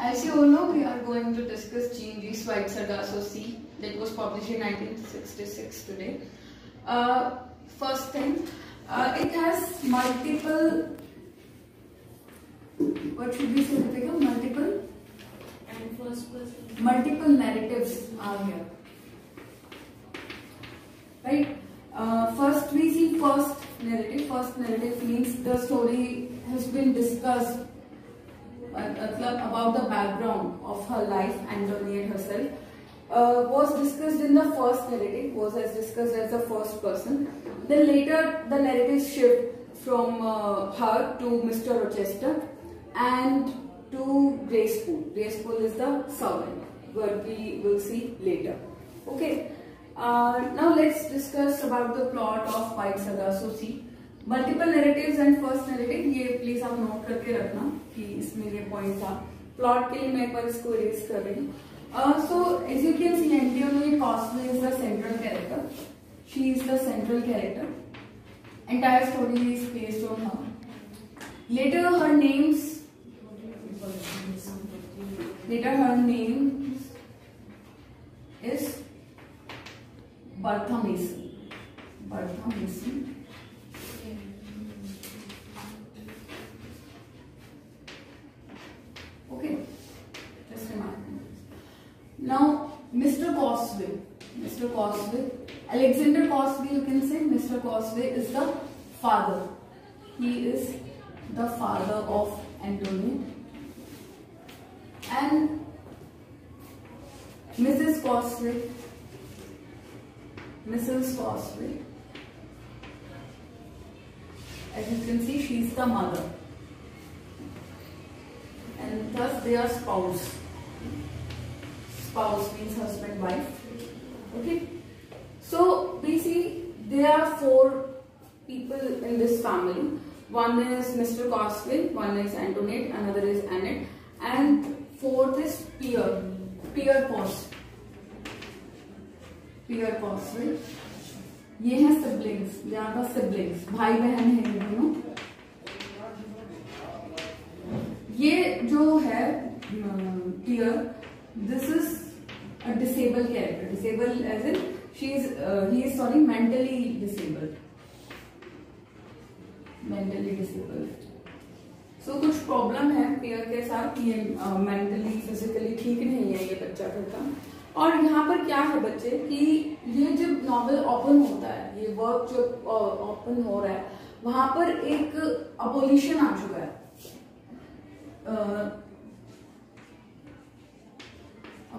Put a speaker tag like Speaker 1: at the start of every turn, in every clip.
Speaker 1: As you all know, we are going to discuss Jean G. Schweitzer-Gasso C that was published in 1966 today. First thing, it has multiple, what should we say, Ritika? Multiple?
Speaker 2: And first person.
Speaker 1: Multiple narratives are here. Right? First we see first narrative. First narrative means the story has been discussed about the background of her life. Antoniette herself was discussed in the first narrative, was as discussed as the first person. Then later the narrative shift from her to Mr. Rochester and to Grace Poole. Grace Poole is the servant, what we will see later. Okay. Now let's discuss about the plot of Schweitzer-Gasso C. Multiple narratives and first narrative, ये please आप note करके रखना कि इसमें ये point था. Plot के लिए मैं एक बार इसको इरेज कर रही हूँ. So as you can see, Antoniette Cosway is the central character. She is the central character. Entire story is based on her. Later her name is Bertha Mason. Bertha Mason. Okay, just a minute. Now, Mr. Cosway. Mr. Cosway. Alexander Cosway, you can say. Mr. Cosway is the father. He is the father of Antoniette. And Mrs. Cosway. Mrs. Cosway, as you can see, she is the mother, and thus they are spouse. Spouse means husband, wife. Okay. So we see there are four people in this family. One is Mr. Cosway, one is Antoniette, another is Annette, and fourth is Pierre Cosway. Pierre Cosway. ये है siblings, they are the siblings, भाई बहन है ये दोनों. ये जो है Pierre, this is a disabled character. Disabled as in he is mentally disabled. Mentally disabled. So कुछ प्रॉब्लम है Pierre के साथ, ये mentally physically ठीक नहीं है ये बच्चा करता. और यहाँ पर क्या है बच्चे कि ये जब नॉवेल ओपन होता है, ये वर्क जो ओपन हो रहा है, वहां पर एक अबोलिशन आ चुका है.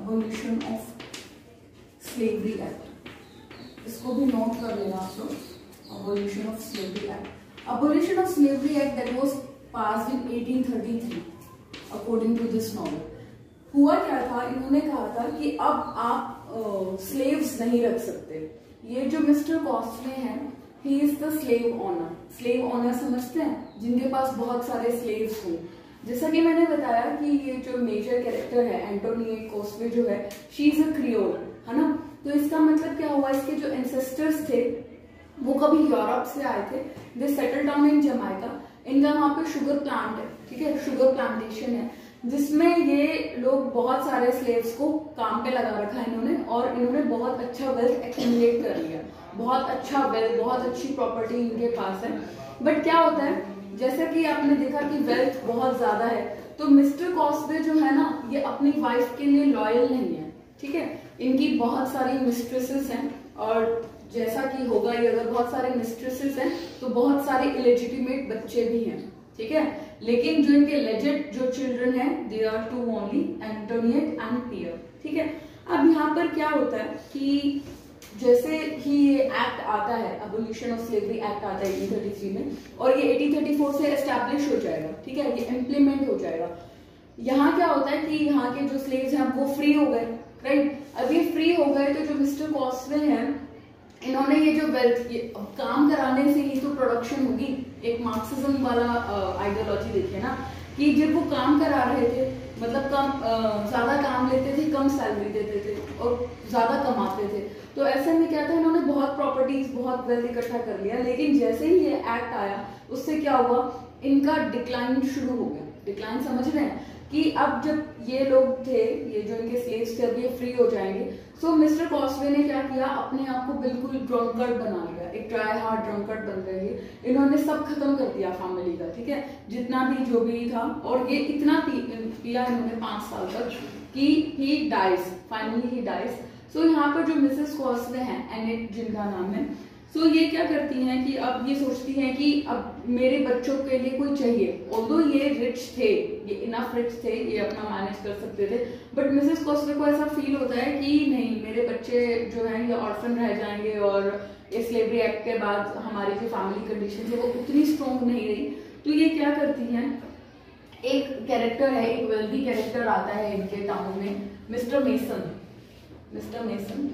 Speaker 1: अबोलिशन ऑफ स्लेवरी एक्ट, इसको भी नोट कर लेना आप लोग. Abolition of Slavery Act. Abolition of Slavery Act that was passed in 1833 according to this novel. हुआ क्या था, इन्होंने कहा था कि अब आप स्लेव्स नहीं रख सकते. ये जो मिस्टर कॉस्वे हैं, he is the slave owner. Slave owner समझते हैं, जिनके पास बहुत सारे स्लेव्स हों. जैसा कि मैंने बताया कि ये जो मेजर कैरेक्टर है एंटोनिएट कॉस्वे जो है, शी इज अ क्रियोल, है ना. तो इसका मतलब क्या हुआ, इसके जो एंसेस्टर्स थे वो कभी यूरोप से आए थे. दे सेटल डाउन इन जमाइका. इनका वहां पे शुगर प्लांट है, ठीक है, शुगर प्लांटेशन है, जिसमें ये लोग बहुत सारे स्लेव्स को काम पे लगा रखा है इन्होंने, और इन्होंने बहुत अच्छा वेल्थ एक्यूमुलेट कर लिया. बहुत अच्छा वेल्थ, बहुत अच्छी प्रॉपर्टी इनके पास है. बट क्या होता है, जैसा कि आपने देखा कि वेल्थ बहुत ज्यादा है, तो मिस्टर कॉस्वे जो है ना, ये अपनी वाइफ के लिए लॉयल नहीं है. ठीक है, इनकी बहुत सारी मिस्ट्रेसेस हैं, और जैसा कि होगा ये, अगर बहुत सारे मिस्ट्रेसेस हैं तो बहुत सारे इलेजिटिमेट बच्चे भी हैं. ठीक है, लेकिन जो इनके लेजिट जो चिल्ड्रन हैं, they are two only, Antoinette and Pierre. ठीक है. अब यहाँ पर क्या होता है कि जैसे ही ये एक्ट आता है, अबोलिशन ऑफ स्लेवरी एक्ट आता है 1833 में, और ये 1834 से एस्टैब्लिश हो जाएगा. ठीक है, ये इम्प्लीमेंट हो जाएगा. यहाँ क्या होता है कि यहाँ के जो स्लेव्स हैं वो फ्री हो गए. राइट. अब ये फ्री हो गए तो जो मिस्टर कॉस्वे हैं, इन्होंने ये जो वेल्थ, ये काम कराने से ही तो प्रोडक्शन होगी. एक मार्क्सिज्म वाला आइडियोलॉजी देखिए ना, कि जब वो काम करा रहे थे, मतलब कम ज्यादा काम लेते थे, कम सैलरी देते थे और ज्यादा कमाते थे. तो ऐसे में क्या था, इन्होंने बहुत प्रॉपर्टीज, बहुत वेल्थ इकट्ठा कर लिया. लेकिन जैसे ही ये एक्ट आया, उससे क्या हुआ, इनका डिक्लाइन शुरू हो गया. डिक्लाइन समझ रहे हैं कि अब जब ये लोग थे, ये जो इनके स्लेव्स थे, अब ये फ्री हो जाएंगे। सो मिस्टर कॉस्वे ने क्या किया, अपने आप को बिल्कुल ड्रंकर्ड बना लिया, एक ट्राई हार्ड ड्रंकर्ड बन गए। इन्होंने सब खत्म कर दिया फैमिली का, ठीक है, जितना भी जो भी था। और ये इतना पिया इन्होंने 5 साल तक कि he dies, finally he dies. So यहाँ पर जो मिसेस कॉस्वे हैं, एनेट जिनका नाम है, सो ये क्या करती हैं कि अब ये सोचती हैं कि अब मेरे बच्चों के लिए कोई चाहिए। ऑल्दो ये रिच थे, ये इनफ रिच थे, ये अपना मैनेज कर सकते थे, बट मिसेस कॉस्वे को ऐसा फील होता है कि नहीं, मेरे बच्चे जो हैं ये ऑर्फन रह जाएंगे और ये स्लेवरी एक्ट के बाद हमारी जो फैमिली कंडीशन है वो उतनी स्ट्रॉन्ग नहीं रही। तो ये क्या करती हैं, एक कैरेक्टर है, एक वेल्दी कैरेक्टर आता है इनके टाउन में, मिस्टर मेसन। मिस्टर मेसन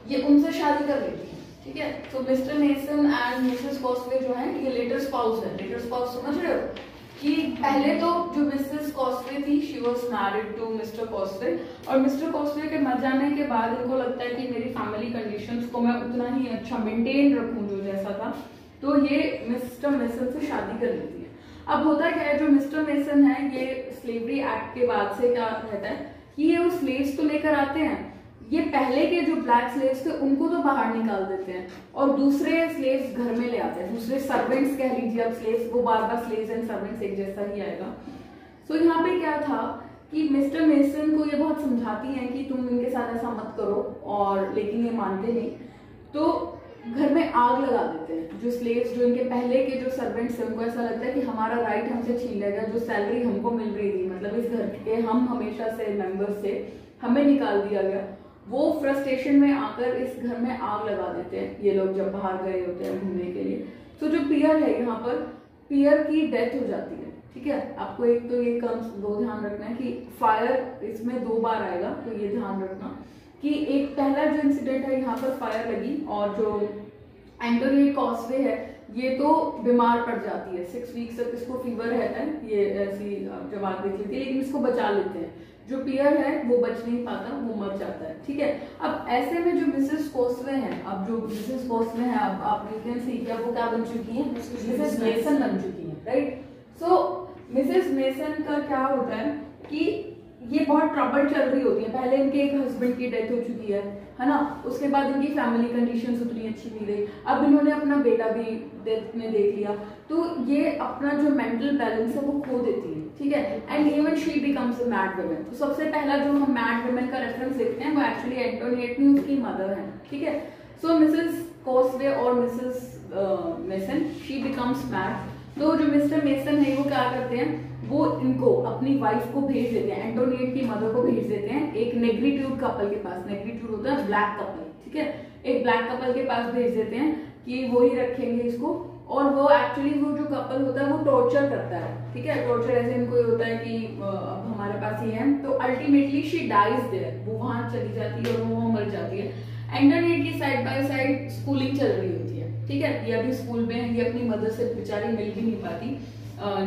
Speaker 1: ये उनसे शादी कर लेती है, ठीक है। तो मिस्टर मेसन एंड मिसेस कॉस्वे जो है ये लेटर स्पाउस है। लेटर स्पाउस समझ रहे हो कि पहले तो जो मिसेस कॉस्वे थी she was married to Mr Cosway, और मिस्टर कॉस्वे के मर जाने के बाद इनको लगता है कि मेरी फैमिली कंडीशंस को मैं उतना ही अच्छा मेंटेन रखूं जो जैसा था, तो ये मिस्टर मेसन से शादी कर लेती है। अब होता क्या है, जो मिस्टर मेसन है ये स्लेवरी एक्ट के बाद से क्या रहता है कि ये वो स्लेव्स तो लेकर आते हैं, ये पहले के जो ब्लैक स्लेव्स थे उनको तो बाहर निकाल देते हैं और दूसरे स्लेव्स घर में ले आते हैं, दूसरे सर्वेंट्स कह लीजिए। अब स्लेव्स वो बार बार स्लेव्स एंड सर्वेंट्स एक जैसा ही आएगा। सो यहाँ पे क्या था कि मिस्टर मेसन को ये बहुत समझाती हैं कि तुम इनके साथ ऐसा मत करो, और लेकिन ये मानते नहीं, तो घर में आग लगा देते हैं। जो स्लेव्स, जो इनके पहले के जो सर्वेंट्स हैं, उनको ऐसा लगता है कि हमारा राइट हमसे छीन लेगा, जो सैलरी हमको मिल रही थी, मतलब इस घर के हम हमेशा से मेंबर्स थे, हमें निकाल दिया गया। वो फ्रस्ट्रेशन में आकर इस घर में आग लगा देते हैं ये लोग जब बाहर गए होते हैं घूमने के लिए। तो जो पियर है, यहाँ पर पियर की डेथ हो जाती है, ठीक है। आपको एक तो ये दो ध्यान रखना है कि फायर इसमें 2 बार आएगा, तो ये ध्यान रखना कि एक पहला जो इंसिडेंट है यहाँ पर फायर लगी, और जो एंटोनिएट कॉस्वे है ये तो बीमार पड़ जाती है, 6 वीक्स तक इसको फीवर रहता है, ये ऐसी जब आग देख लेती है, लेकिन इसको बचा लेते हैं। जो पियर है वो बच नहीं पाता, वो मर जाता है, ठीक है। अब ऐसे में जो मिसेस कॉस्वे हैं, अब जो मिसेस कॉस्वे हैं, अब आप कैन सी कि अब वो क्या बन चुकी है, मिसेस मेसन बन चुकी है, राइट। सो मिसेस मेसन का क्या होता है कि ये बहुत ट्रबल चल रही होती है। पहले इनके एक हस्बैंड की डेथ हो चुकी है ना, उसके बाद इनकी फैमिली कंडीशंस उतनी अच्छी नहीं रही, अब इन्होंने अपना बेटा भी डेथ में देख लिया, तो ये अपना जो मेंटल बैलेंस है वो खो देती है, ठीक है। And even she becomes a mad woman. तो सबसे पहला जो हम मैड वुमन का रेफरेंस देखते हैं वो एक्चुअली एंटोनिएट नहीं, उसकी मदर है, ठीक है। सो मिसेस कॉस्वे और Mrs mason she becomes mad. तो जो मिस्टर मेसन है वो क्या करते हैं, वो इनको अपनी वाइफ को भेज देते हैं, एंटोनिएट की मदर को भेज देते हैं एक नेग्रिट्यूड कपल के पास। नेग्रिट्यूड होता है ब्लैक कपल, ठीक है, एक ब्लैक कपल के पास भेज देते हैं कि वो ही रखेंगे इसको। और वो एक्चुअली वो जो कपल होता है वो टॉर्चर करता है, ठीक है। टॉर्चर ऐसे इनको होता है कि अब हमारे पास ही है, तो अल्टीमेटली शी डाइज देयर, वो वहां चली जाती है और वो मर जाती है। एंटोनिएट की साइड बाय साइड स्कूलिंग चल रही होती है, ठीक है, ये अभी स्कूल में है, ये अपनी मदर से बेचारी मिल भी नहीं पाती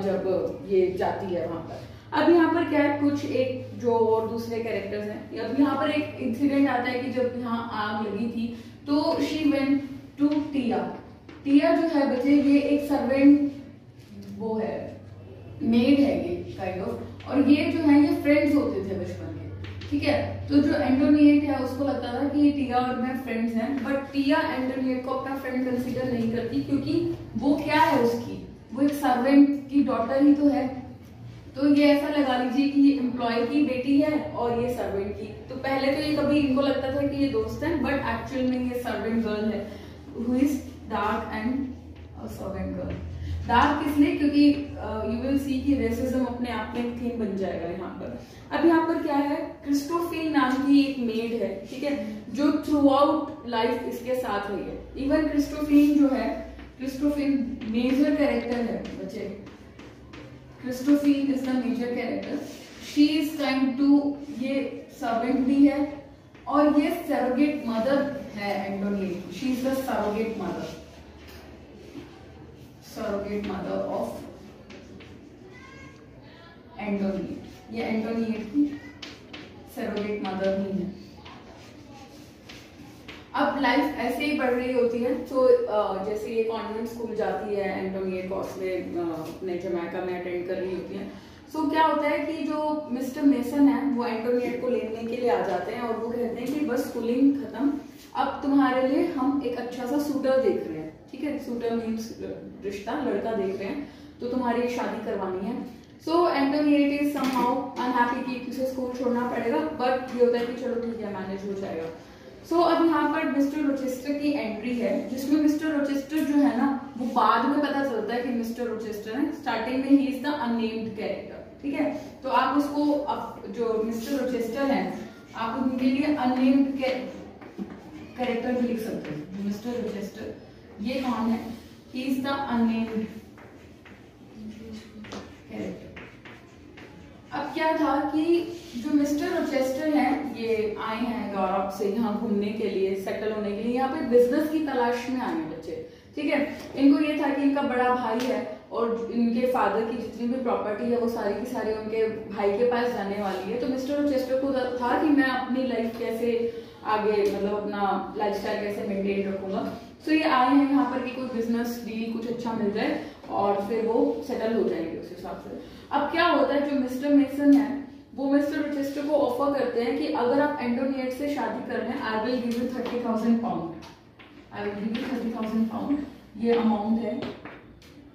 Speaker 1: जब ये जाती है वहां पर। अब यहाँ पर क्या है, कुछ एक जो और दूसरे कैरेक्टर्स हैं। अब यहाँ पर एक इंसिडेंट आता है कि जब यहाँ आग लगी थी तो शी वेंट टू टिया। टिया जो है बच्चे, ये एक सर्वेंट वो है, मेड है ये काइंड ऑफ, और ये जो है ये फ्रेंड्स होते थे बचपन के, ठीक है। तो जो एंटोनिएट है उसको लगता था कि टिया और मैं फ्रेंड्स हैं, बट टिया एंटोनिएट को अपना फ्रेंड कंसीडर नहीं करती, क्योंकि वो क्या है उसकी, वो एक सर्वेंट की डॉटर ही तो है। तो ये ऐसा लगा लीजिए कि ये एम्प्लॉय की बेटी है और ये सर्वेंट की। तो पहले तो ये कभी इनको लगता था कि ये दोस्त है, बट एक्चुअल में ये सर्वेंट गर्ल है, who is dark and servant girl. Dark इसलिए क्योंकि यू विल सी कि रेसिज्म अपने आप में एक थीम बन जाएगा यहाँ पर। अब यहाँ पर क्या है, क्रिस्टोफिन नाम की एक मेड है, ठीक है, जो थ्रू आउट लाइफ इसके साथ रही है। इवन क्रिस्टोफिन जो है, क्रिस्टोफिन मेजर कैरेक्टर है बच्चे, Christophine is the major character. She is kind to, ये सर्वेंट भी है और ये सरोगेट मदर है Antoinette. She is the surrogate mother, surrogate mother of Antoinette. ये एंटोनिएट की सरोगेट मदर ही है। अब लाइफ ऐसे ही बढ़ रही होती है, तो जैसे ये कॉन्वेंट स्कूल जाती है, एंटोनिएट कॉस्वे अपने जमैका में अटेंड कर रही होती है, सो क्या होता है कि जो मिस्टर मेसन है वो एंटोनिएट को लेने के लिए आ जाते हैं और वो कहते हैं कि बस स्कूलिंग खत्म, अब तुम्हारे लिए हम एक अच्छा सा सूटर देख रहे हैं, ठीक है, सूटर मीन्स रिश्ता, लड़का देख रहे हैं, तो तुम्हारी शादी करवानी है। सो एंटोनिएट इज समहाउ अनहैप्पी कि उसे स्कूल छोड़ना पड़ेगा, बट ये होता है कि चलो ठीक है मैनेज हो जाएगा। सो अब यहाँ पर मिस्टर रोचेस्टर की एंट्री है, जिसमें मिस्टर रोचेस्टर जो है ना वो बाद में पता चलता है कि मिस्टर रोचेस्टर है, स्टार्टिंग में ही इज द अननेम्ड कैरेक्टर, ठीक है। तो आप उसको जो मिस्टर रोचेस्टर है आप उनके लिए अननेम्ड कैरेक्टर भी लिख सकते हो। मिस्टर रोचेस्टर ये कौन है, ही इज द अननेम्ड कैरेक्टर। अब क्या था कि जो मिस्टर रोचेस्टर हैं ये आए हैं यूरोप से यहाँ घूमने के लिए, सेटल होने के लिए, यहाँ पे बिजनेस की तलाश में आए हैं बच्चे, ठीक है। इनको ये था कि इनका बड़ा भाई है और इनके फादर की जितनी भी प्रॉपर्टी है वो सारी की सारी उनके भाई के पास जाने वाली है। तो मिस्टर रोचेस्टर को था कि मैं अपनी लाइफ कैसे आगे, मतलब अपना लाइफस्टाइल कैसे मेंटेन रखूंगा। सो ये आए हैं यहाँ पर कि कोई बिजनेस डील कुछ अच्छा मिल जाए और फिर वो सेटल हो जाएंगे उस हिसाब से। अब क्या होता है, जो मिस्टर मेसन है वो मिस्टर रोचेस्टर को ऑफर करते हैं कि अगर आप एंटोनिएट से शादी कर रहे हैं, I will give you 30,000 pound, I will give you 30,000 pound, ये अमाउंट है।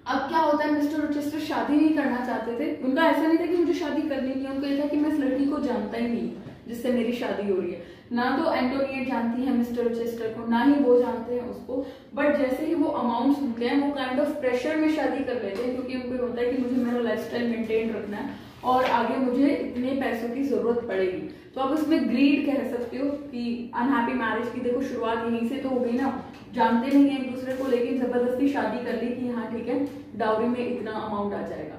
Speaker 1: अब क्या होता है, मिस्टर रोचेस्टर शादी नहीं करना चाहते थे, उनका ऐसा नहीं था कि मुझे शादी करनी नहीं है, उनको ये था कि मैं इस लड़की को जानता ही नहीं जिससे मेरी शादी हो रही है, ना तो एंटोनिएट जानती है मिस्टर रोचेस्टर को, ना ही वो जानते हैं उसको। बट जैसे ही वो अमाउंट सुनते हैं वो काइंड ऑफ प्रेशर में शादी कर लेते हैं, क्योंकि उनको होता है कि मुझे मेरा लाइफस्टाइल मेंटेन रखना है और आगे मुझे इतने पैसों की जरूरत पड़ेगी। तो आप उसमें ग्रीड कह सकते हो कि अनहैप्पी मैरिज की देखो शुरुआत यहीं से तो हो गई ना, जानते नहीं है एक दूसरे को लेकिन जबरदस्ती शादी कर ली कि हाँ ठीक है डाउरी में इतना अमाउंट आ जाएगा।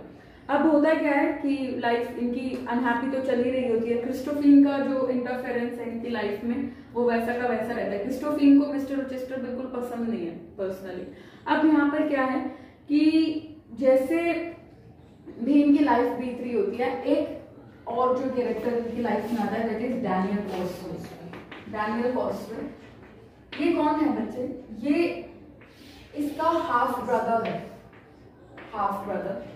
Speaker 1: अब होता क्या है कि लाइफ इनकी अनहैप्पी तो चल ही रही होती है, क्रिस्टोफीन का जो इंटरफेरेंस है इनकी लाइफ में वो वैसा का वैसा रहता है। क्रिस्टोफीन को मिस्टर रोचेस्टर बिल्कुल पसंद नहीं है पर्सनली। अब यहाँ पर क्या है कि जैसे भी इनकी लाइफ बीत रही होती है, एक और जो कैरेक्टर इनकी लाइफ में आता है दैट इज डैनियल कॉस्वे। डैनियल कॉस्वे ये कौन है बच्चे, ये इसका हाफ ब्रदर है, हाफ ब्रदर।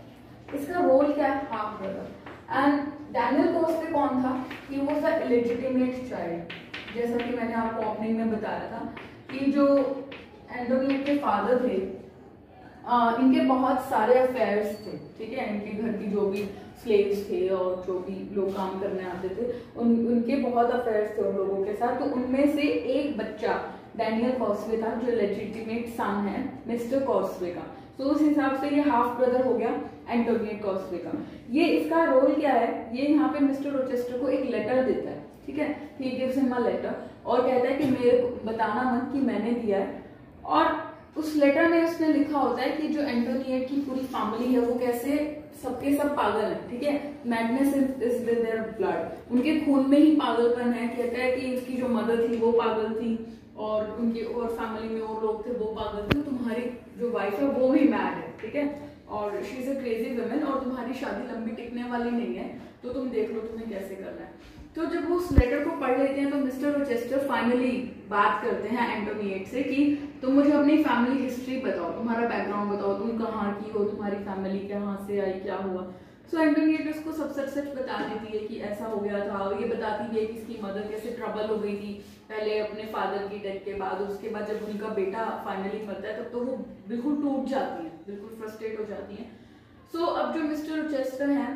Speaker 1: इसका रोल क्या है, हाफ ब्रदर। एंड डैनियल कॉस्वे कौन था, he was the illegitimate child. जैसा कि मैंने आपको ओपनिंग में बताया था कि जो एंटोनिएट के फादर थे इनके बहुत सारे अफेयर्स थे, ठीक है, इनके घर की जो भी स्लेव्स थे और जो भी लोग काम करने आते थे उनके बहुत अफेयर्स थे उन लोगों के साथ। तो उनमें से एक बच्चा डैनियल कॉस्वे था जो लेजिटिमेट सन है मिस्टर कॉस्वे का। तो उस हिसाब से ये हाफ ब्रदर हो गया एंटोनिएट कॉस्वे का। ये इसका रोल क्या है, ये यहाँ पे मिस्टर रोचेस्टर को एक लेटर देता है, ठीक है, he gives him a letter और कहता है कि मेरे को बताना मत कि मैंने दिया है। और उस लेटर में उसने लिखा होता है कि जो एंटोनिएट की पूरी फैमिली है वो कैसे सबके सब पागल है, ठीक है, madness is with their blood, उनके खून में ही पागलपन है। कहता है कि उसकी जो मदर थी वो पागल थी और उनकी और फैमिली में और लोग थे वो पागल थे, तुम्हारी जो वाइफ है वो भी मैड है, ठीक है, और she is a crazy woman और तुम्हारी शादी लंबी टिकने वाली नहीं है, तो तुम देख लो तुम्हें कैसे करना है। तो जब वो उस लेटर को पढ़ लेते हैं तो मिस्टर रोचेस्टर फाइनली बात करते हैं एंटोनिएट से कि तुम मुझे अपनी फैमिली हिस्ट्री बताओ, तुम्हारा बैकग्राउंड बताओ, तुम कहाँ की हो, तुम्हारी फैमिली कहाँ से आई, क्या हुआ। सो एंटोनिएट उसको सब सच बता देती है कि ऐसा हो गया था, और ये बताती भी है कि इसकी मदर कैसे ट्रबल हो गई थी पहले अपने फादर की डेथ के बाद। उसके बाद जब उनका बेटा फाइनली मरता है तब तो वो बिल्कुल टूट जाती है, बिल्कुल फ्रस्ट्रेट हो जाती है। सो अब जो मिस्टर रोचेस्टर हैं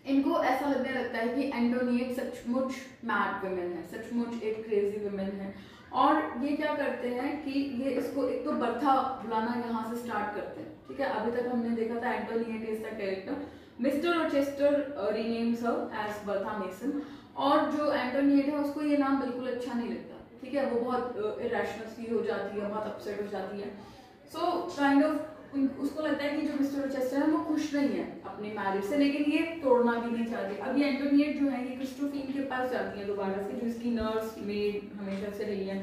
Speaker 1: इनको ऐसा लगने लगता है कि एंटोनिएट सचमुच मैड वुमेन है, सचमुच एक क्रेजी वुमेन है। और ये क्या करते हैं कि ये इसको एक तो बर्था बुलाना यहाँ से स्टार्ट करते हैं, ठीक है। अभी तक हमने देखा था Antoinette is the character, Mr Rochester renames her as Bertha Mason. और जो एंटोनिएट है उसको ये नाम बिल्कुल अच्छा नहीं लगता, ठीक है, वो बहुत इरेशनल फील हो जाती है, बहुत अपसेट हो जाती है। सो काइंड ऑफ उसको लगता है कि जो मिस्टर रोचेस्टर है वो खुश नहीं है अपनी मैरिज से, लेकिन ये तोड़ना भी नहीं चाहती। अब ये एंटोनिएट जो है ये क्रिस्टोफीन के पास जाती है दोबारा से, जो इसकी नर्स मेड हमेशा से रही है।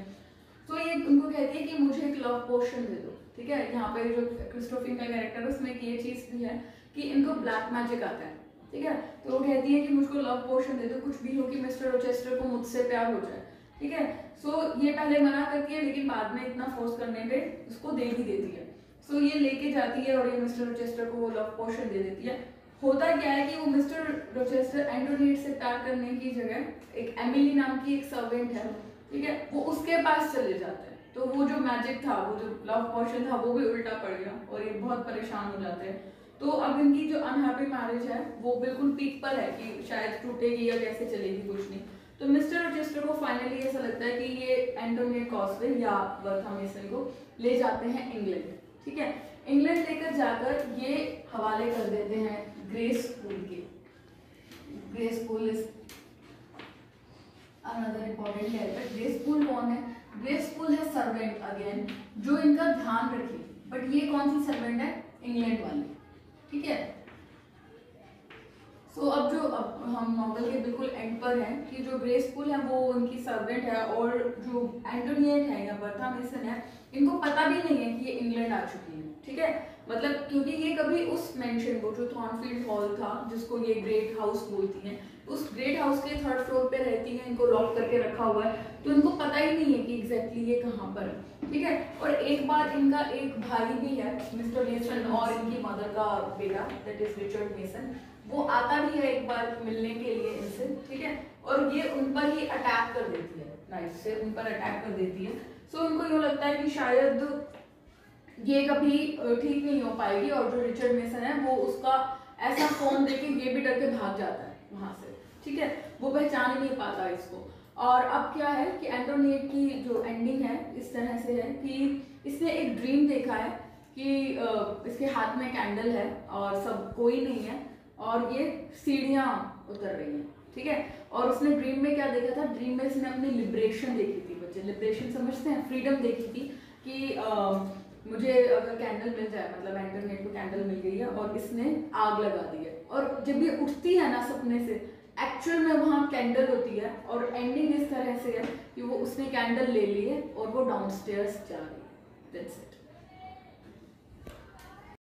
Speaker 1: तो ये उनको कहती है कि मुझे एक लव पोशन दे दो, ठीक है। यहाँ पे जो क्रिस्टोफीन का कैरेक्टर है उसमें ये चीज भी है कि इनको ब्लैक मैजिक आता है, ठीक है। तो वो कहती है कि मुझको लव पोशन दे दो, कुछ भी हो कि मिस्टर रोचेस्टर को मुझसे प्यार हो जाए, ठीक है। सो ये पहले मना करती है लेकिन बाद में इतना फोर्स करने पे उसको दे भी देती है। सो ये लेके जाती है और ये मिस्टर रोचेस्टर को वो लव पोशन दे देती है। होता क्या है कि वो मिस्टर रोचेस्टर एंटोनिएट से प्यार करने की जगह एक एमिली नाम की एक सर्वेंट है, ठीक है, वो उसके पास चले जाते हैं। तो वो जो मैजिक था, वो जो लव पोशन था, वो भी उल्टा पड़ गया और ये बहुत परेशान हो जाते हैं। तो अब इनकी जो अनहैप्पी मैरिज है वो बिल्कुल पीक पर है कि शायद टूटेगी या कैसे चलेगी, कुछ नहीं। तो मिस्टर रोचेस्टर को फाइनली ऐसा लगता है कि ये एंटोनिएट कॉस्वे या बर्था मेसन को ले जाते हैं इंग्लैंड, ठीक है। इंग्लैंड लेकर जाकर ये हवाले कर देते हैं ग्रेस पूल के। Grace pool is another important character. Grace pool कौन है? ग्रेस पूल है सर्वेंट अगेन, जो इनका ध्यान रखे। बट ये कौन सी सर्वेंट है? इंग्लैंड वाली, ठीक है। सो अब हम नॉवल के बिल्कुल एंड पर हैं कि जो ग्रेस पूल है वो उनकी सर्वेंट है, और जो एंटोनिएट है या बर्था मेसन है, इनको पता भी नहीं है कि ये इंग्लैंड आ चुकी है, ठीक है। मतलब क्योंकि ये कभी उस मेंशन को, जो थॉर्नफील्ड हॉल था जिसको ये ग्रेट हाउस बोलती हैं, उस ग्रेट हाउस के 3rd फ्लोर पे रहती हैं, इनको लॉक करके रखा हुआ है, तो इनको पता ही नहीं है कि एग्जैक्टली ये कहाँ पर है, ठीक है। और एक बार इनका एक भाई भी है मिस्टर मेसन और इनकी मदर का बेटा, दैट इज रिचर्ड मेसन, वो आता भी है एक बार मिलने के लिए इनसे, ठीक है। और ये उन पर ही अटैक कर देती है, नाइफ से उन पर अटैक कर देती है। सो उनको यूँ लगता है कि शायद ये कभी ठीक नहीं हो पाएगी, और जो रिचर्ड मेसन है वो उसका ऐसा फोन देके ये भी डर के भाग जाता है वहां से, ठीक है। वो पहचान ही नहीं पाता इसको। और अब क्या है कि एंटोनिएट की जो एंडिंग है इस तरह से है कि इसने एक ड्रीम देखा है कि इसके हाथ में कैंडल है और सब कोई नहीं है, और ये सीढ़ियां उतर रही हैं, ठीक है। और उसने ड्रीम में क्या देखा था? ड्रीम में इसने अपनी लिबरेशन देखी थी। बच्चे लिबरेशन समझते हैं? फ्रीडम देखी थी कि मुझे अगर कैंडल मिल जाए, मतलब एंटोनिएट को कैंडल मिल गई है और इसने आग लगा दी है। और जब ये उठती है ना सपने से, एक्चुअल में वहां कैंडल होती है, और एंडिंग इस तरह से है कि वो उसने कैंडल ले ली है और वो डाउनस्टेयर्स जा रही है। That's it.